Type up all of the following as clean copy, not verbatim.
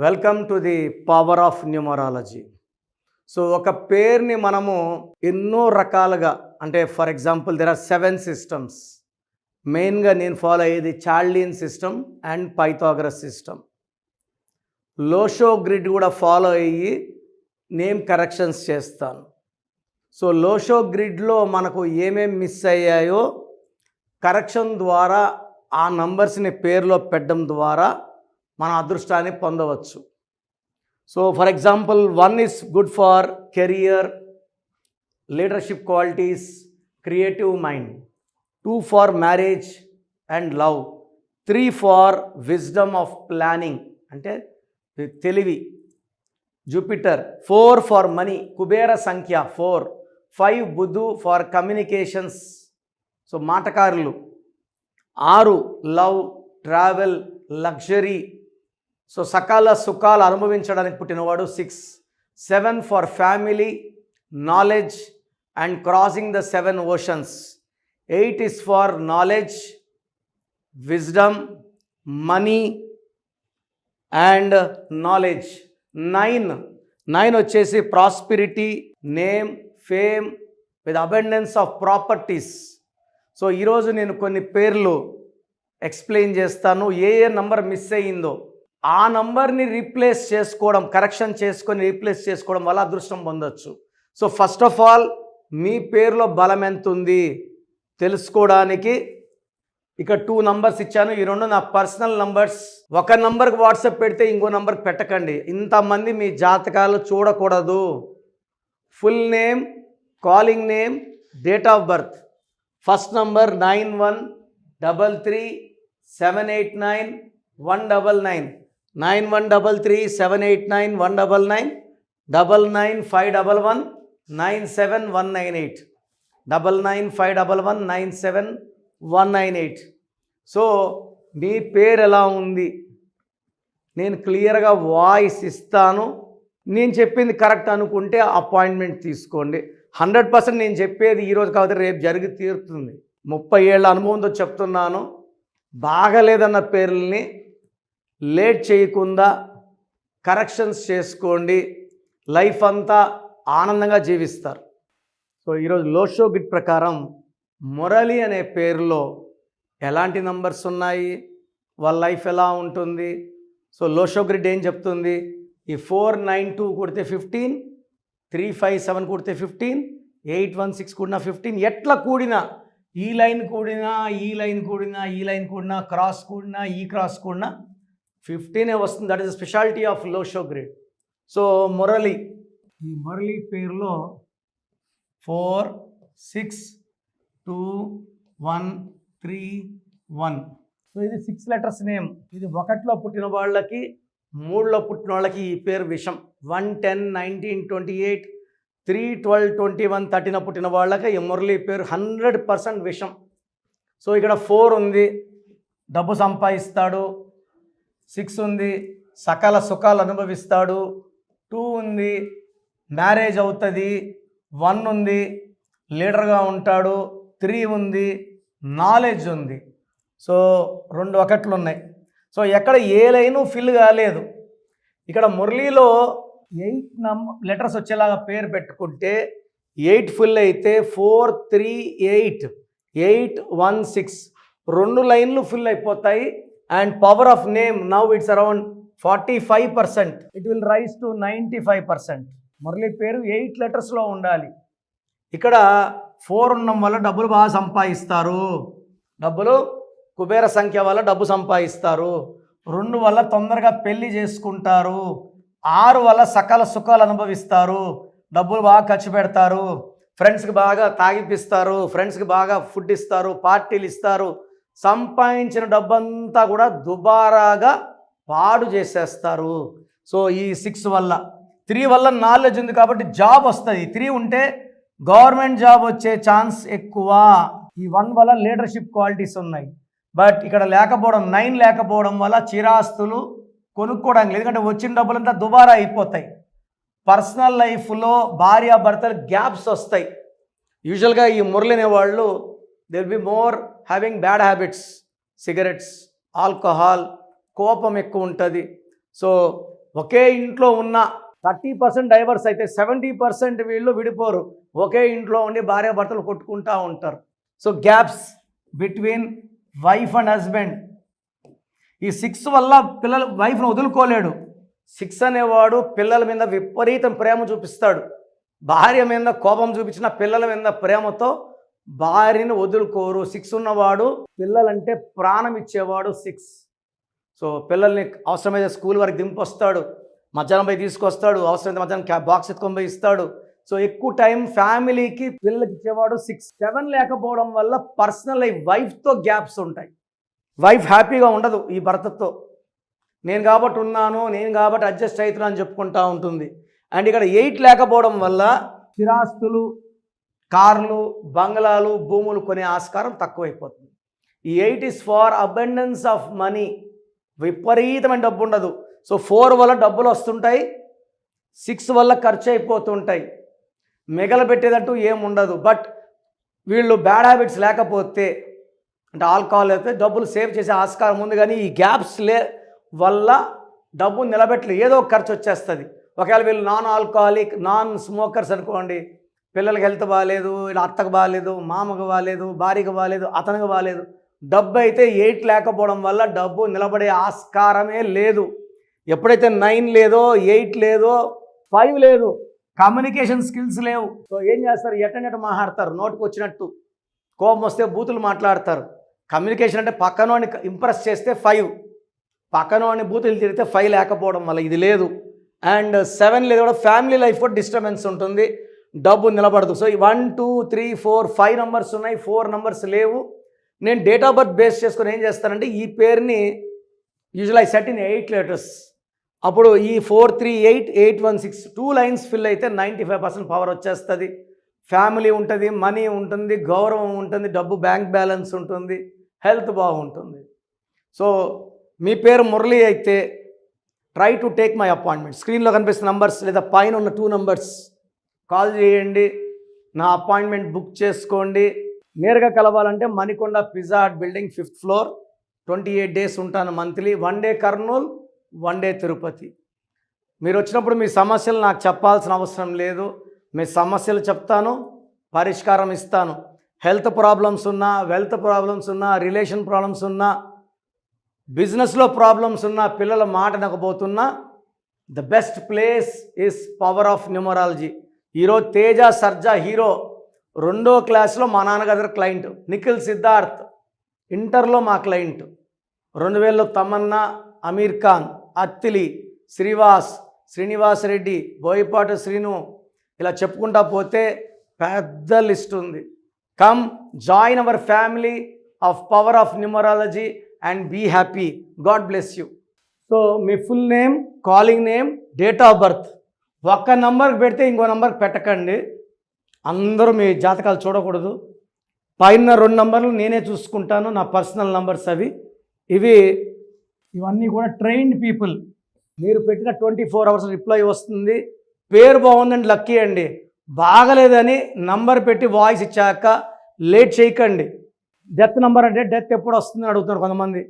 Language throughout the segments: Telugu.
Welcome to the power of numerology. So ఒక పేరుని మనము ఎన్నో రకాలుగా, అంటే for example there are 7 systems. మెయిన్గా నేను ఫాలో అయ్యేది Chaldean system and Pythagoras system. Lo Shu grid కూడా ఫాలో అయ్యి నేమ్ కరెక్షన్స్ చేస్తాను. సో లోషో గ్రిడ్లో మనకు ఏమేమి మిస్ అయ్యాయో కరెక్షన్ ద్వారా ఆ నంబర్స్ని పేరులో పెట్టడం ద్వారా మన అదృష్టాన్ని పొందవచ్చు. So for example 1 is good far career, leadership qualities, creative mind. 2 for marriage and love. 3 for wisdom of planning, అంటే తెలివి, జూపిటర్. 4 for మనీ, కుబేర సంఖ్య 4. 5 బుధు ఫార్ కమ్యూనికేషన్స్, సో మాటకారులు. 6 లవ్, ట్రావెల్, లగ్జరీ, సో సకాల సుఖాలు అనుభవించడానికి పుట్టినవాడు 6. 7 for family, knowledge and crossing the 7 oceans. 8 is for knowledge, wisdom, money and knowledge. 9 వచ్చేసి prosperity, name, fame with abundance of properties. So ఈరోజు నేను కొన్ని పేర్లు ఎక్స్ప్లెయిన్ చేస్తాను. ఏ నంబర్ మిస్ అయ్యిందో ఆ నంబర్ని రీప్లేస్ చేసుకోవడం, కరెక్షన్ చేసుకొని రీప్లేస్ చేసుకోవడం వల్ల అదృష్టం పొందొచ్చు. సో ఫస్ట్ ఆఫ్ ఆల్ మీ పేరులో బలం ఎంత ఉంది తెలుసుకోవడానికి ఇక 2 నంబర్స్ ఇచ్చాను. ఈ 2 నా పర్సనల్ నంబర్స్. ఒక నంబర్కి వాట్సాప్ పెడితే ఇంకో నంబర్కి పెట్టకండి. ఇంతమంది మీ జాతకాలు చూడకూడదు. Full name, calling name, date of birth. First number 9133789199, 9133789199, 9951197198, 9951197198. So మీ పేరు ఎలా ఉంది నేను క్లియర్గా వాయిస్ ఇస్తాను. నేను చెప్పింది కరెక్ట్ అనుకుంటే అపాయింట్మెంట్ తీసుకోండి. 100% నేను చెప్పేది ఈరోజు కాకపోతే రేపు జరిగి తీరుతుంది. 30 ఏళ్ళ అనుభవంతో చెప్తున్నాను. బాగలేదన్న పేర్లని లేట్ చేయకుండా కరెక్షన్స్ చేసుకోండి, లైఫ్ అంతా ఆనందంగా జీవిస్తారు. సో ఈరోజు లోషో గ్రిడ్ ప్రకారం మురళి అనే పేరులో ఎలాంటి నంబర్స్ ఉన్నాయి, వాళ్ళ లైఫ్ ఎలా ఉంటుంది. సో లోషో గ్రిడ్ ఏం చెప్తుంది? ఈ 492 కొడితే 15, 357 కొడితే 15, 816 కూడినా 15, ఎట్లా కూడినా, ఈ లైన్ కూడినా, ఈ లైన్ కూడినా, ఈ లైన్ కూడినా, క్రాస్ కూడినా, ఈ క్రాస్ కూడినా 15 వస్తుంది. That is the speciality of Lo Shu grid. So Murali, ఈ మురళి పేరులో 4, 6, 2, 1, 3, 1. సో ఇది 6 letters నేమ్. ఇది 1లో పుట్టిన వాళ్ళకి, 3లో పుట్టిన వాళ్ళకి ఈ పేరు విషం. 1, 10, 19, 28, 3, 12, 21, 13 పుట్టిన వాళ్ళకి ఈ మురళి పేరు 100% విషం. సో ఇక్కడ 4 ఉంది, డబ్బు సంపాదిస్తాడు. 6 ఉంది, సకల సుఖాలు అనుభవిస్తాడు. 2 ఉంది, మ్యారేజ్ అవుతుంది. 1 ఉంది, లీడర్గా ఉంటాడు. 3 ఉంది, నాలెడ్జ్ ఉంది. సో 2 1లు ఉన్నాయి. సో ఎక్కడ ఏ లైను ఫిల్ కాలేదు. ఇక్కడ మురళిలో 8 లెటర్స్ వచ్చేలాగా పేరు పెట్టుకుంటే 8 ఫుల్ అయితే 4, 3, 8, 8, 1, 6 2 లైన్లు ఫిల్ అయిపోతాయి. And power of name now it's around 45%. It will rise to 95%. Murali పేరు 8 లెటర్స్లో ఉండాలి. ఇక్కడ 4 ఉండడం వల్ల డబ్బులు బాగా సంపాదిస్తారు. డబ్బులు కుబేర సంఖ్య వల్ల డబ్బు సంపాదిస్తారు. 2 వల్ల తొందరగా పెళ్లి చేసుకుంటారు. 6 వల్ల సకల సుఖాలు అనుభవిస్తారు. డబ్బులు బాగా ఖర్చు పెడతారు. ఫ్రెండ్స్కి బాగా తాగిపిస్తారు, ఫ్రెండ్స్కి బాగా ఫుడ్ ఇస్తారు, పార్టీలు ఇస్తారు. సంపాదించిన డబ్బంతా కూడా దుబారాగా పాడు చేసేస్తారు. సో ఈ 6 వల్ల. 3 వల్ల నాలెడ్జ్ ఉంది కాబట్టి జాబ్ వస్తుంది. 3 ఉంటే గవర్నమెంట్ జాబ్ వచ్చే ఛాన్స్ ఎక్కువ. ఈ 1 వల్ల లీడర్షిప్ క్వాలిటీస్ ఉన్నాయి. బట్ ఇక్కడ లేకపోవడం, 9 లేకపోవడం వల్ల చిరాస్తులు కొనుక్కోవడానికి, ఎందుకంటే వచ్చిన డబ్బులంతా దుబారా అయిపోతాయి. పర్సనల్ లైఫ్లో భార్యాభర్తలు గ్యాప్స్ వస్తాయి. యూజువల్గా ఈ మురళి అనే వాళ్ళు they will be more having bad habits, cigarettes, alcohol, కోపం ఎక్కువ ఉంటుంది. సో ఒకే ఇంట్లో ఉన్న 30% డైవర్స్ అయితే 70% వీళ్ళు విడిపోరు. ఒకే ఇంట్లో ఉండి భార్యాభర్తలు కొట్టుకుంటూ ఉంటారు. So gaps between wife and husband. ఈ 6 వల్ల పిల్లలు వైఫ్ను వదులుకోలేడు. 6 అనేవాడు పిల్లల మీద విపరీతం ప్రేమ చూపిస్తాడు. భార్య మీద కోపం చూపించిన పిల్లల మీద ప్రేమతో భార్యని వదులుకోరు. 6 ఉన్నవాడు పిల్లలంటే ప్రాణం ఇచ్చేవాడు 6. సో పిల్లల్ని అవసరమైతే స్కూల్ వరకు దింపొస్తాడు, మధ్యాహ్నం పోయి తీసుకొస్తాడు, అవసరమైతే మధ్యాహ్నం బాక్స్ ఎత్తుకొని పోయి ఇస్తాడు. సో ఎక్కువ టైం ఫ్యామిలీకి పిల్లలకి ఇచ్చేవాడు 6. 7 లేకపోవడం వల్ల పర్సనల్ లైఫ్ వైఫ్తో గ్యాప్స్ ఉంటాయి. వైఫ్ హ్యాపీగా ఉండదు ఈ భర్తతో. నేను కాబట్టి ఉన్నాను, నేను కాబట్టి అడ్జస్ట్ అవుతున్నా అని చెప్పుకుంటూ ఉంటుంది. అండ్ ఇక్కడ 8 లేకపోవడం వల్ల స్థిరాస్తులు, కార్లు, బంగ్లాలు, భూములు కొనే ఆస్కారం తక్కువైపోతుంది. ఈ 8 is for abundance of money. విపరీతమైన డబ్బు ఉండదు. సో 4 వల్ల డబ్బులు వస్తుంటాయి, 6 వల్ల ఖర్చు అయిపోతుంటాయి. మిగలబెట్టేదంటూ ఏముండదు. బట్ వీళ్ళు బ్యాడ్ హ్యాబిట్స్ లేకపోతే, అంటే ఆల్కహాల్ అయితే డబ్బులు సేవ్ చేసే ఆస్కారం ఉంది. కానీ ఈ గ్యాప్స్ వల్ల డబ్బు నిలబెట్టలేదు, ఏదో ఒక ఖర్చు వచ్చేస్తుంది. ఒకవేళ వీళ్ళు నాన్ ఆల్కహాలిక్, నాన్ స్మోకర్స్ అనుకోండి, పిల్లలకి హెల్త్ బాగాలేదు, ఇలా అత్తకు బాగాలేదు, మామకు బాగాలేదు, భార్యకు బాగాలేదు, అతనికి బాగాలేదు. డబ్బు అయితే 8 లేకపోవడం వల్ల డబ్బు నిలబడే ఆస్కారమే లేదు. ఎప్పుడైతే 9 లేదో, 8 లేదో, 5 లేదు, కమ్యూనికేషన్ స్కిల్స్ లేవు. సో ఏం చేస్తారు? ఎట్ట మాట్లాడతారు, నోటికి వచ్చినట్టు. కోపం వస్తే బూతులు మాట్లాడతారు. కమ్యూనికేషన్ అంటే పక్కనోని ఇంప్రెస్ చేస్తే 5, పక్కనోని బూతులు తిరిగితే 5 లేకపోవడం వల్ల ఇది లేదు. అండ్ 7 లేదు కూడా ఫ్యామిలీ లైఫ్ కూడా డిస్టర్బెన్స్ ఉంటుంది, డబ్బు నిలబడదు. సో 1 2 3 4 5 నెంబర్స్ ఉన్నాయి, 4 నెంబర్స్ లేవు. నేను డేట్ ఆఫ్ బర్త్ బేస్ చేసుకొని ఏం చేస్తానంటే ఈ పేరుని usual I set in 8 letters. అప్పుడు ఈ 438 816 2 lines ఫిల్ అయితే 95% పవర్ వచ్చేస్తుంది. ఫ్యామిలీ ఉంటుంది, మనీ ఉంటుంది, గౌరవం ఉంటుంది, డబ్బు బ్యాంక్ బ్యాలెన్స్ ఉంటుంది, హెల్త్ బాగుంటుంది. సో మీ పేరు మురళి అయితే try to take my appointment. స్క్రీన్లో కనిపిస్తున్న నంబర్స్ లేదా పైన ఉన్న 2 numbers కాల్ చేయండి, నా అపాయింట్మెంట్ బుక్ చేసుకోండి. నేరుగా కలవాలంటే Manikonda pizza hut building 5th floor, 28 days ఉంటాను monthly. 1 day Kurnool, 1 day Tirupati. మీరు వచ్చినప్పుడు మీ సమస్యలు నాకు చెప్పాల్సిన అవసరం లేదు. మీ సమస్యలు చెప్తాను, పరిష్కారం ఇస్తాను. హెల్త్ ప్రాబ్లమ్స్ ఉన్నా, వెల్త్ ప్రాబ్లమ్స్ ఉన్నా, రిలేషన్ ప్రాబ్లమ్స్ ఉన్నా, బిజినెస్లో ప్రాబ్లమ్స్ ఉన్నా, పిల్లల మాట నకపోతున్నా, the best place is power of numerology. ఈరోజు తేజ సర్జా హీరో 2వ క్లాస్లో మా నాన్నగారి క్లయింట్. నిఖిల్ సిద్ధార్థ్ ఇంటర్లో మా క్లయింట్. 2000లో తమన్నా, అమీర్ ఖాన్, అత్తిలి, శ్రీవాస్, శ్రీనివాస్ రెడ్డి, బోయపాటి శ్రీను, ఇలా చెప్పుకుంటా పోతే పెద్ద లిస్ట్ ఉంది. Come join our family of power of numerology and be happy. God bless you. So మీ full name, calling name, date of birth ఒక్క నంబర్కి పెడితే ఇంకో నంబర్కి పెట్టకండి. అందరూ మీ జాతకాలు చూడకూడదు. పైన 2 నంబర్లు నేనే చూసుకుంటాను, నా పర్సనల్ నంబర్స్ అవి. ఇవన్నీ కూడా ట్రైన్డ్ పీపుల్. మీరు పెట్టిన 24 hours రిప్లై వస్తుంది. పేరు బాగుందండి లక్కీ అండి, బాగలేదని నంబర్ పెట్టి వాయిస్ ఇచ్చాక లేట్ చేయకండి. డెత్ నంబర్ అంటే డెత్ ఎప్పుడు వస్తుందని అడుగుతున్నారు కొంతమంది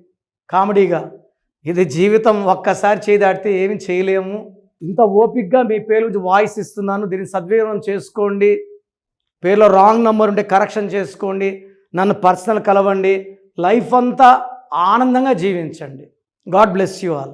కామెడీగా. ఇది జీవితం, ఒక్కసారి చేయి దాటితే ఏమి చేయలేము. ఇంత ఓపిక్గా మీ పేరు గురించి వాయిస్ ఇస్తున్నాను, దీన్ని సద్వినియోగం చేసుకోండి. పేరులో రాంగ్ నంబర్ ఉంటే కరెక్షన్ చేసుకోండి, నన్ను పర్సనల్ కలవండి, లైఫ్ అంతా ఆనందంగా జీవించండి. God bless you all.